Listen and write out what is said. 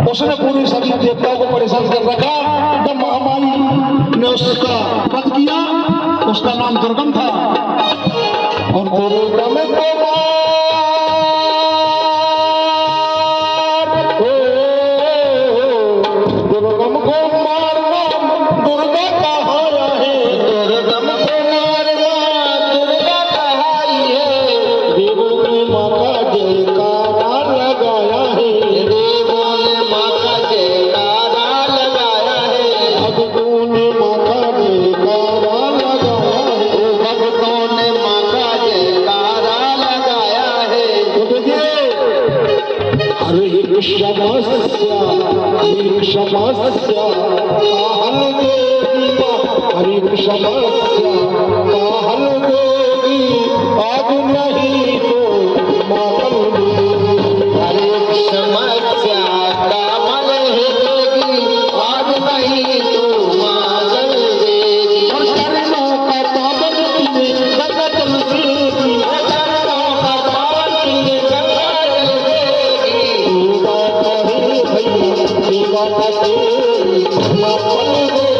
उसने पूरी सभी देवताओं को परेशान कर रखा। जब महामारी ने उसका वध किया, उसका नाम दुर्गम था। और दुर्गम को दुर्गम को मारना दुर्गा कहाया है, दुर्गम को मारना दुर्गा कहाई है। देवों ने माँ का जयकारा लगाया है, देवों ने माँ का जयकारा लगाया है। भक्तों ने माँ का जयकारा लगाया है, भक्तों ने माँ का जयकारा लगाया है। हरे समस्या हरे समस्या हल देगी माँ, हरे समस्या हल देगी। आज नहीं तो माँ कल देगी, हरे समस्या का हल देगी। आज नहीं तो माँ कल देगी। और चरणों का पावन पीने गंगा जल देगी, चरणों का पावन पीने गंगा जल देगी। सेवा करे भैया सेवा करे माँ कल देगी।